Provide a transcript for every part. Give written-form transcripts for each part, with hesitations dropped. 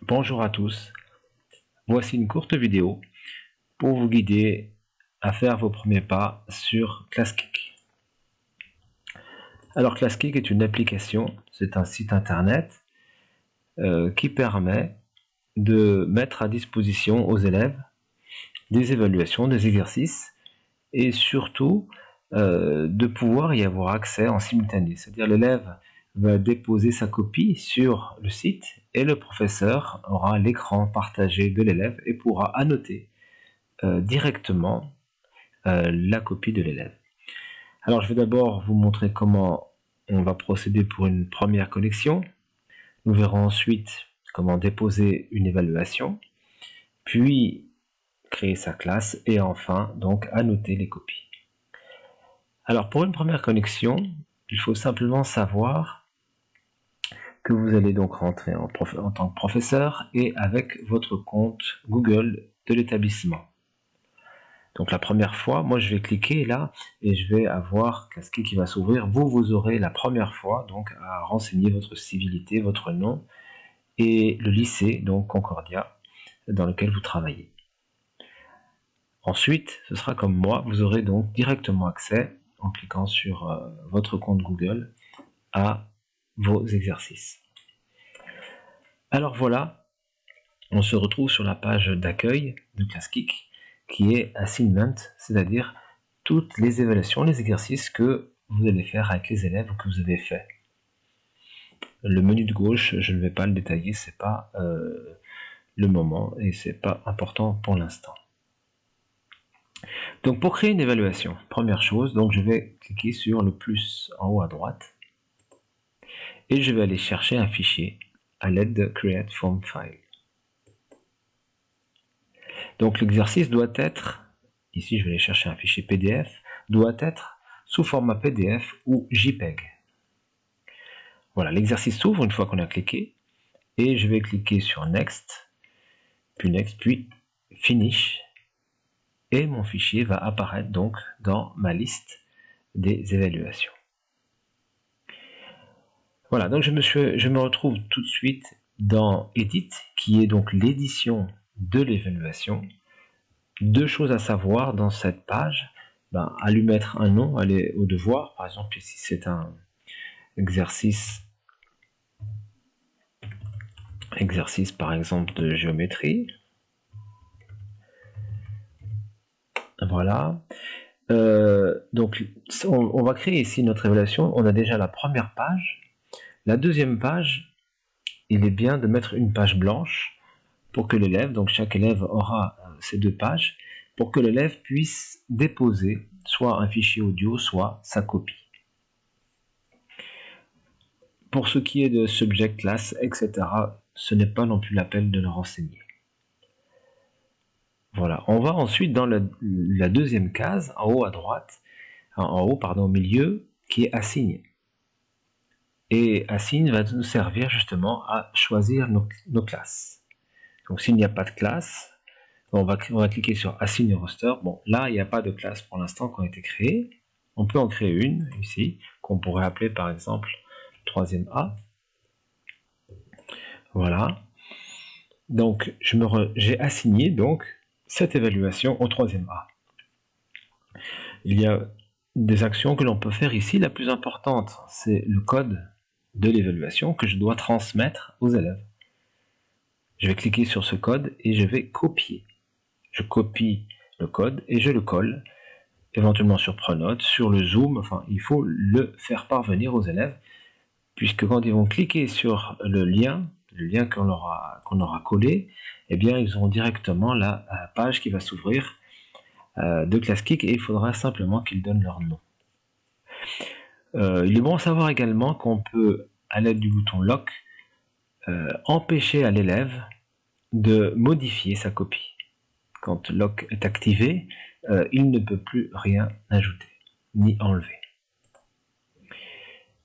Bonjour à tous, voici une courte vidéo pour vous guider à faire vos premiers pas sur Classkick. Alors Classkick est une application, c'est un site internet qui permet de mettre à disposition aux élèves des évaluations, des exercices et surtout de pouvoir y avoir accès en simultané, c'est-à-dire l'élève va déposer sa copie sur le site et le professeur aura l'écran partagé de l'élève et pourra annoter directement la copie de l'élève. Alors je vais d'abord vous montrer comment on va procéder pour une première connexion. Nous verrons ensuite comment déposer une évaluation, puis créer sa classe et enfin donc annoter les copies. Alors pour une première connexion, il faut simplement savoir que vous allez donc rentrer en tant que professeur et avec votre compte Google de l'établissement. Donc la première fois, moi je vais cliquer là et je vais avoir Classkick qui va s'ouvrir. Vous aurez la première fois donc à renseigner votre civilité, votre nom et le lycée, donc Concordia, dans lequel vous travaillez. Ensuite, ce sera comme moi, vous aurez donc directement accès, en cliquant sur votre compte Google, à vos exercices. Alors voilà, on se retrouve sur la page d'accueil de Classkick qui est Assignment, c'est-à-dire toutes les évaluations, les exercices que vous allez faire avec les élèves ou que vous avez fait. Le menu de gauche, je ne vais pas le détailler, c'est pas le moment et c'est pas important pour l'instant. Donc pour créer une évaluation, première chose, donc je vais cliquer sur le plus en haut à droite et je vais aller chercher un fichier à l'aide de Create Form File. Donc l'exercice doit être, ici je vais aller chercher un fichier PDF, doit être sous format PDF ou JPEG. Voilà, l'exercice s'ouvre une fois qu'on a cliqué et je vais cliquer sur Next, puis Finish et mon fichier va apparaître donc dans ma liste des évaluations. Voilà, donc je me retrouve tout de suite dans Edit, qui est donc l'édition de l'évaluation. Deux choses à savoir dans cette page, à lui mettre un nom, aller au devoir, par exemple ici c'est un exercice par exemple de géométrie. Voilà. Donc on va créer ici notre évaluation, on a déjà la première page. La deuxième page, il est bien de mettre une page blanche pour que l'élève, donc chaque élève aura ces deux pages, pour que l'élève puisse déposer soit un fichier audio, soit sa copie. Pour ce qui est de subject, class, etc., ce n'est pas non plus la peine de le renseigner. Voilà, on va ensuite dans la deuxième case, en haut à droite, au milieu, qui est Assign. Et Assign va nous servir justement à choisir nos classes. Donc s'il n'y a pas de classe, on va cliquer sur Assign Roster. Bon, là, il n'y a pas de classe pour l'instant qui ont été créées. On peut en créer une ici, qu'on pourrait appeler par exemple 3e A. Voilà. Donc, j'ai assigné donc cette évaluation au 3e A. Il y a des actions que l'on peut faire ici. La plus importante, c'est le code de l'évaluation que je dois transmettre aux élèves. Je vais cliquer sur ce code et je vais copier. Je copie le code et je le colle, éventuellement sur Pronote, sur le Zoom, enfin il faut le faire parvenir aux élèves, puisque quand ils vont cliquer sur le lien qu'on aura collé, eh bien ils auront directement la page qui va s'ouvrir de Classkick et il faudra simplement qu'ils donnent leur nom. Il est bon à savoir également qu'on peut, à l'aide du bouton Lock, empêcher à l'élève de modifier sa copie. Quand Lock est activé, il ne peut plus rien ajouter, ni enlever.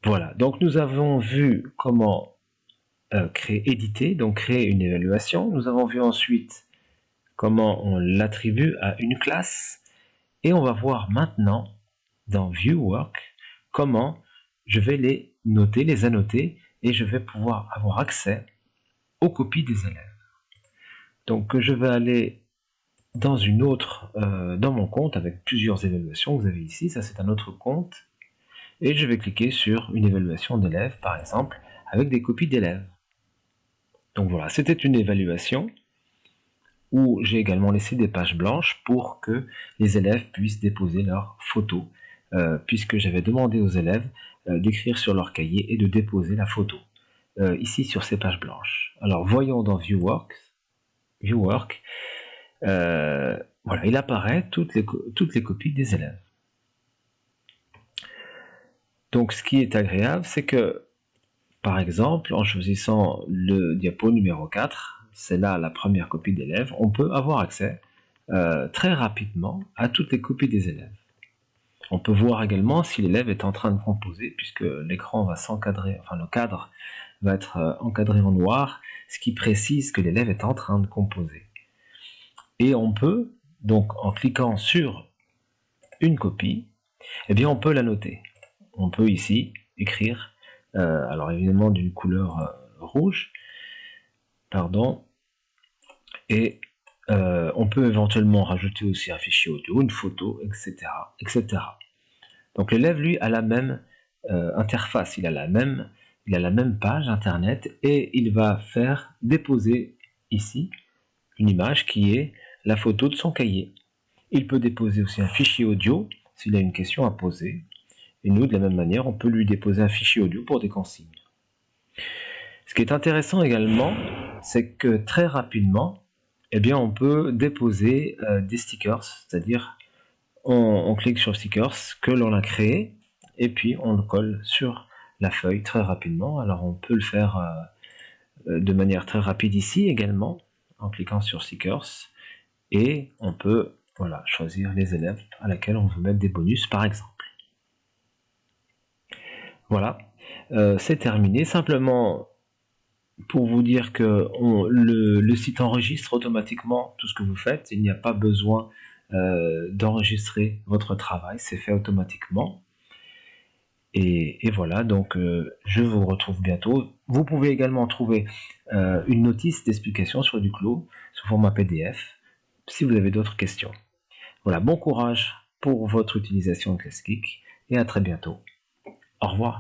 Voilà, donc nous avons vu comment éditer, donc créer une évaluation. Nous avons vu ensuite comment on l'attribue à une classe. Et on va voir maintenant, dans View Work, comment je vais les noter, les annoter, et je vais pouvoir avoir accès aux copies des élèves. Donc je vais aller dans dans mon compte avec plusieurs évaluations que vous avez ici. Ça, c'est un autre compte. Et je vais cliquer sur une évaluation d'élèves, par exemple, avec des copies d'élèves. Donc voilà, c'était une évaluation où j'ai également laissé des pages blanches pour que les élèves puissent déposer leurs photos, puisque j'avais demandé aux élèves d'écrire sur leur cahier et de déposer la photo, ici sur ces pages blanches. Alors voyons dans View Work, voilà, il apparaît toutes les copies des élèves. Donc ce qui est agréable, c'est que, par exemple, en choisissant le diapo numéro 4, c'est là la première copie d'élèves, on peut avoir accès très rapidement à toutes les copies des élèves. On peut voir également si l'élève est en train de composer, puisque l'écran va s'encadrer, enfin le cadre va être encadré en noir, ce qui précise que l'élève est en train de composer. Et on peut, donc en cliquant sur une copie, eh bien on peut la noter. On peut ici écrire, alors évidemment d'une couleur rouge, pardon, et on peut éventuellement rajouter aussi un fichier audio, une photo, etc. etc. Donc l'élève, lui, a la même interface, il a la même page internet et il va faire déposer ici une image qui est la photo de son cahier. Il peut déposer aussi un fichier audio s'il a une question à poser. Et nous, de la même manière, on peut lui déposer un fichier audio pour des consignes. Ce qui est intéressant également, c'est que très rapidement, eh bien, on peut déposer des stickers, c'est-à-dire on clique sur stickers que l'on a créé et puis on le colle sur la feuille très rapidement. Alors on peut le faire de manière très rapide ici également en cliquant sur stickers et on peut voilà, choisir les élèves à laquelle on veut mettre des bonus par exemple. Voilà, c'est terminé. Simplement pour vous dire que le site enregistre automatiquement tout ce que vous faites. Il n'y a pas besoin d'enregistrer votre travail, c'est fait automatiquement. Et voilà, donc je vous retrouve bientôt. Vous pouvez également trouver une notice d'explication sur Duclos sous format PDF si vous avez d'autres questions. Voilà, bon courage pour votre utilisation de Classgeek et à très bientôt. Au revoir.